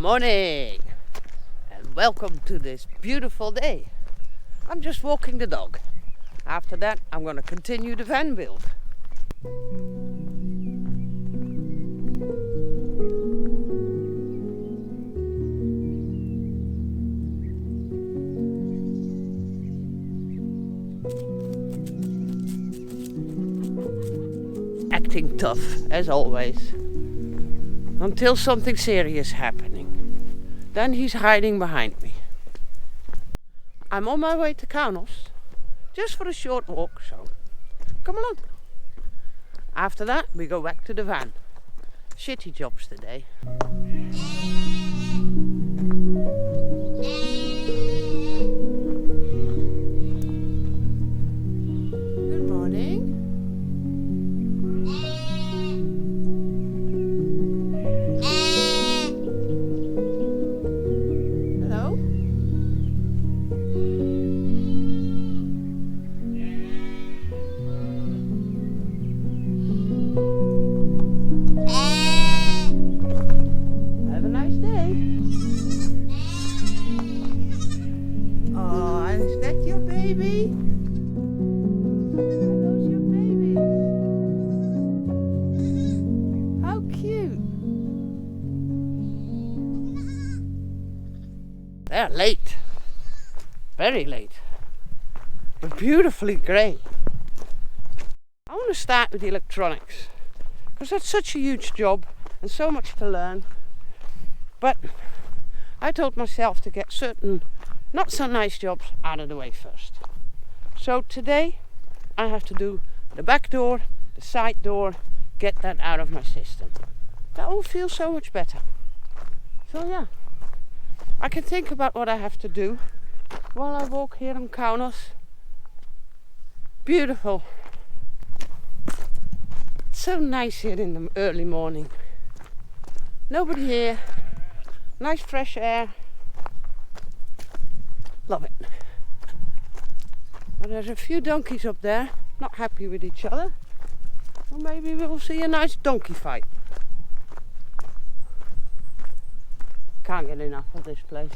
morning and welcome to this beautiful day. I'm just walking the dog. After that I'm going to continue the van build. Acting tough as always until something serious happening. Then he's hiding behind me. I'm on my way to Kaunas just for a short walk, so come along. After that we go back to the van. Shitty jobs today. Good morning. They're late, very late, but beautifully grey. I want to start with the electronics because that's such a huge job and so much to learn. But I told myself to get certain not so nice jobs out of the way first. So today I have to do the back door, the side door, get that out of my system. That will feel so much better. So yeah. I can think about what I have to do while I walk here in Kaunas. Beautiful. It's so nice here in the early morning. Nobody here. Nice fresh air. Love it. But there's a few donkeys up there, not happy with each other. Or maybe we'll see a nice donkey fight. Can't get enough of this place.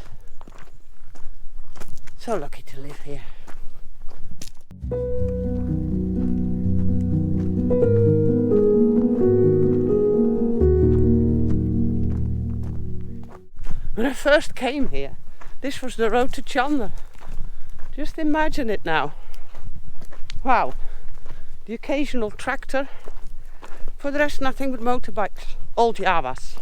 So lucky to live here. When I first came here, this was the road to Chandler. Just imagine it now. Wow. The occasional tractor. For the rest, nothing but motorbikes. Old Javas.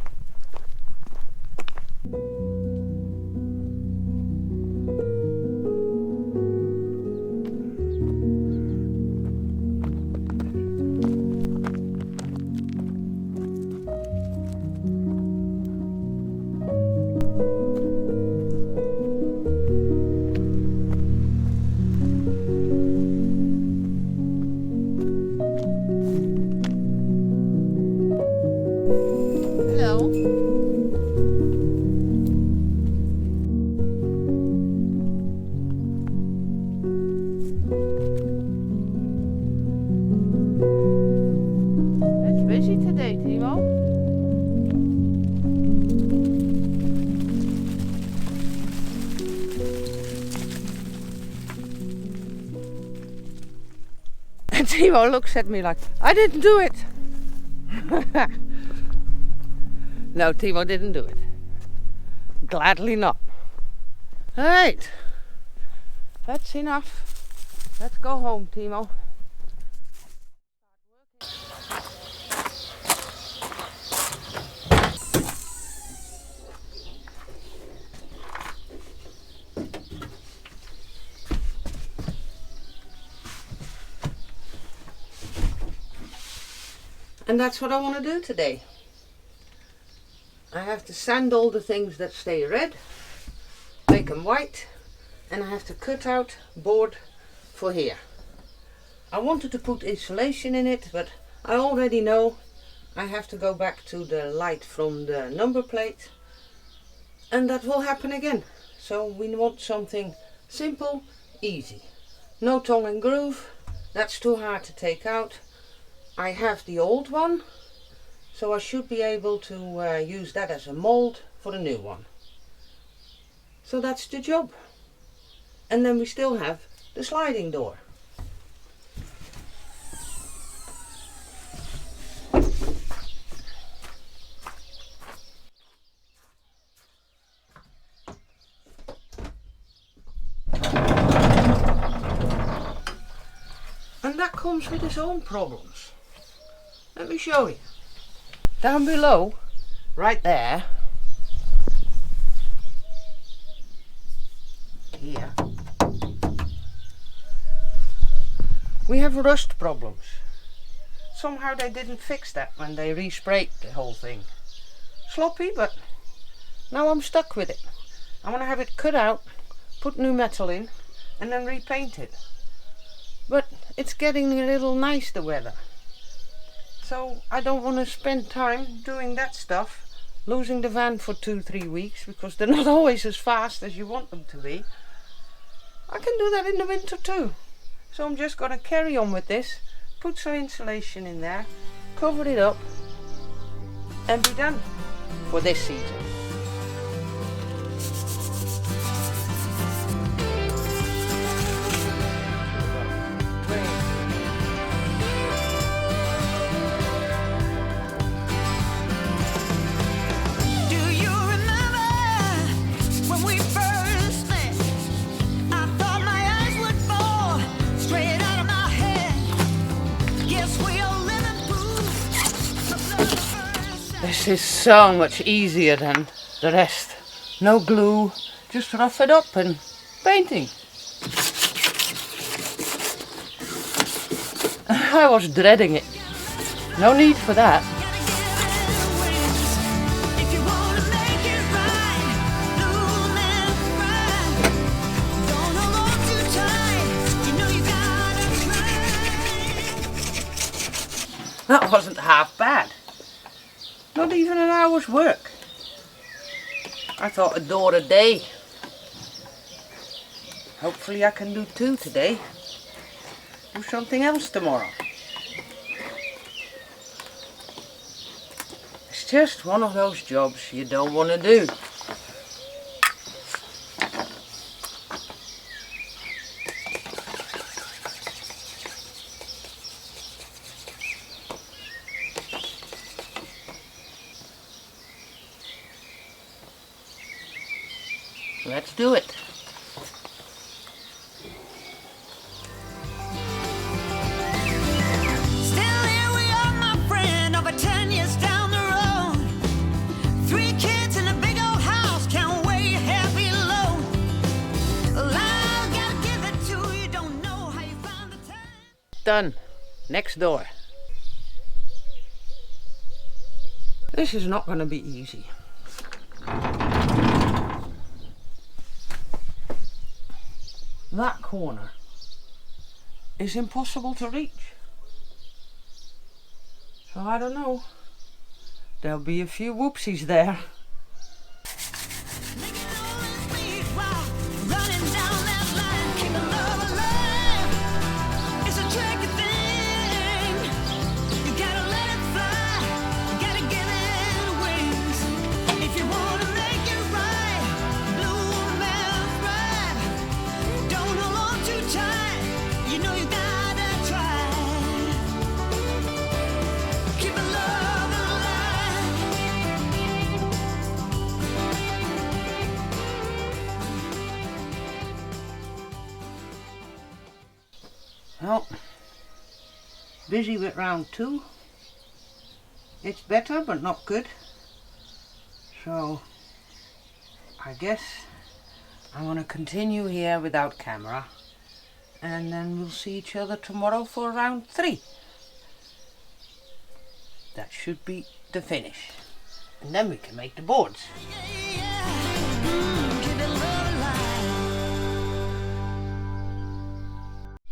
And Timo looks at me like, I didn't do it. No, Timo didn't do it. Gladly not. Alright, that's enough. Let's go home, Timo. And that's what I want to do today. I have to sand all the things that stay red, make them white, and I have to cut out board for here. I wanted to put insulation in it, but I already know I have to go back to the light from the number plate, and that will happen again. So we want something simple, easy. No tongue and groove, that's too hard to take out. I have the old one, so I should be able to use that as a mold for the new one. So that's the job. And then we still have the sliding door. And that comes with its own problems. Let me show you. Down below, right there, here, we have rust problems. Somehow they didn't fix that when they resprayed the whole thing. Sloppy, but now I'm stuck with it. I want to have it cut out, put new metal in, and then repaint it. But it's getting a little nice, the weather. So I don't want to spend time doing that stuff, losing the van for 2-3 weeks, because they're not always as fast as you want them to be. I can do that in the winter too. So I'm just going to carry on with this, put some insulation in there, cover it up, and be done for this season. This is so much easier than the rest. No glue, just rough it up and painting. I was dreading it. No need for that. That wasn't half bad. Not even an hour's work. I thought a door a day. Hopefully I can do 2 today. Do something else tomorrow. It's just one of those jobs you don't want to do. Let's do it. Still here we are, my friend, over 10 years down the road. 3 kids in a big old house, can't weigh a heavy load. Well, I gotta give it to you, don't know how you found the time. Done. Next door. This is not going to be easy. That corner is impossible to reach. So I don't know. There'll be a few whoopsies there. Well, busy with round 2. It's better but not good. So I guess I want to continue here without camera, and then we'll see each other tomorrow for round 3. That should be the finish. And then we can make the boards.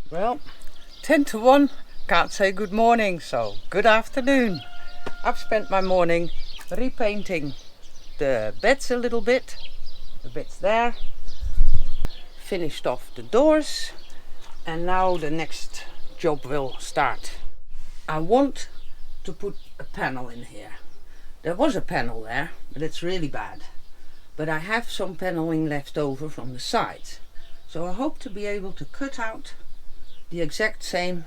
Well, 10 to 1, can't say good morning, so good afternoon. I've spent my morning repainting the beds a little bit, the bits there, finished off the doors, and now the next job will start. I want to put a panel in here. There was a panel there, but it's really bad. but I have some paneling left over from the sides, so I hope to be able to cut out the exact same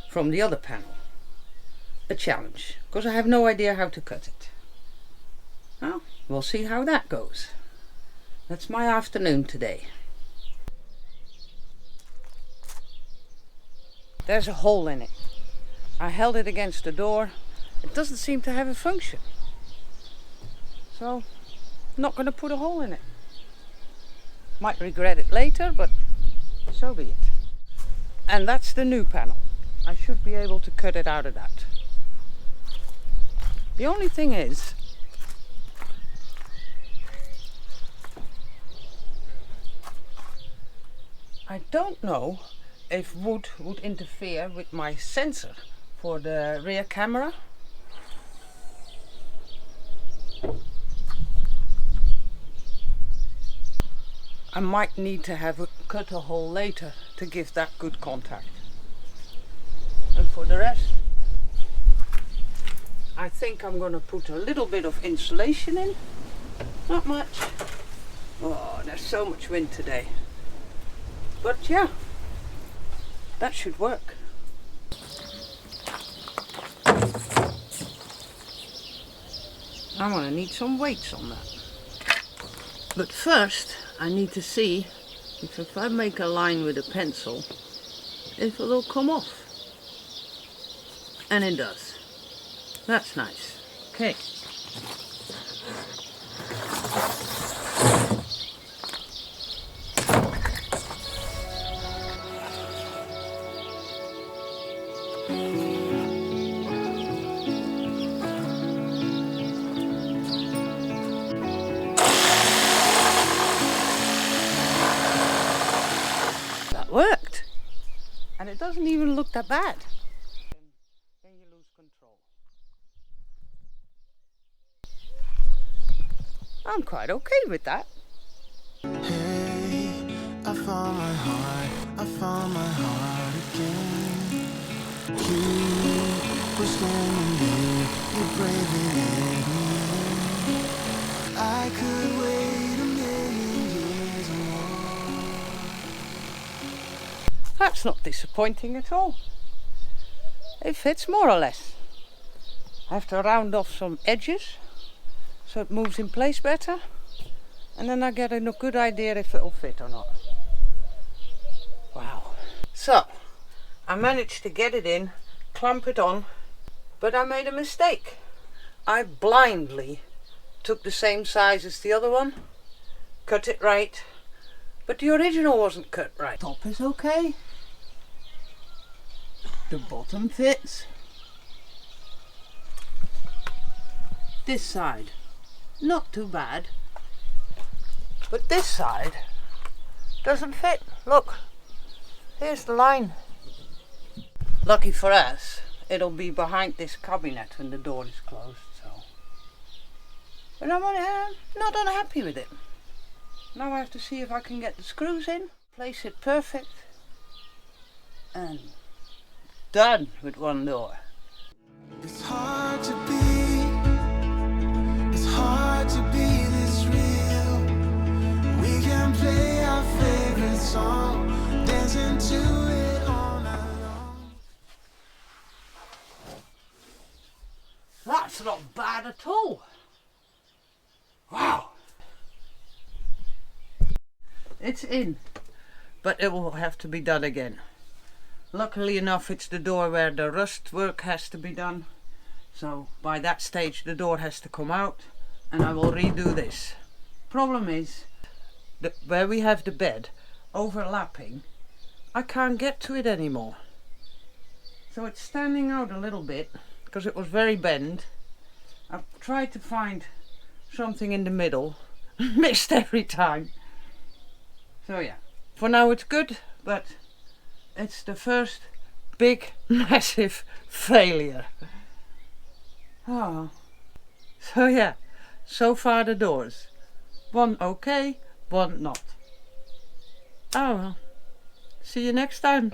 from the other panel. A challenge, because I have no idea how to cut it. Well, we'll see how that goes. That's my afternoon today. There's a hole in it. I held it against the door. It doesn't seem to have a function. So, I'm not going to put a hole in it. Might regret it later, but so be it. And that's the new panel. I should be able to cut it out of that. The only thing is, I don't know if wood would interfere with my sensor for the rear camera. I might need to cut a hole later to give that good contact. And for the rest, I think I'm going to put a little bit of insulation in. Not much. Oh, there's so much wind today. But yeah, that should work. I'm going to need some weights on that. But first, I need to see if I make a line with a pencil, if it'll come off. And it does. That's nice. Okay. Worked, and it doesn't even look that bad. Then you lose control. I'm quite okay with that. Hey, I found my heart, I found my heart again. You were standing there, you bravely let me in. I could wait a million years more. That's not disappointing at all. It fits more or less. I have to round off some edges so it moves in place better, and then I get a good idea if it'll fit or not. Wow. So, I managed to get it in, clamp it on, but I made a mistake. I blindly took the same size as the other one, cut it right, but the original wasn't cut right. Top is okay. The bottom fits. This side, not too bad. But this side doesn't fit. Look, here's the line. Lucky for us, it'll be behind this cabinet when the door is closed. So, but I'm not unhappy with it. Now I have to see if I can get the screws in, place it perfect, and done with one door. It's hard to be, it's hard to be this real. We can play our favorite song, dancing to it all night long. That's not bad at all. Wow. It's in, but it will have to be done again. Luckily enough, it's the door where the rust work has to be done. So by that stage the door has to come out and I will redo this. Problem is, where we have the bed overlapping, I can't get to it anymore. So it's standing out a little bit because it was very bent. I've tried to find something in the middle, missed every time. So yeah, for now it's good, but it's the first big massive failure. Oh. So yeah, so far the doors. One okay, one not. Oh well. See you next time.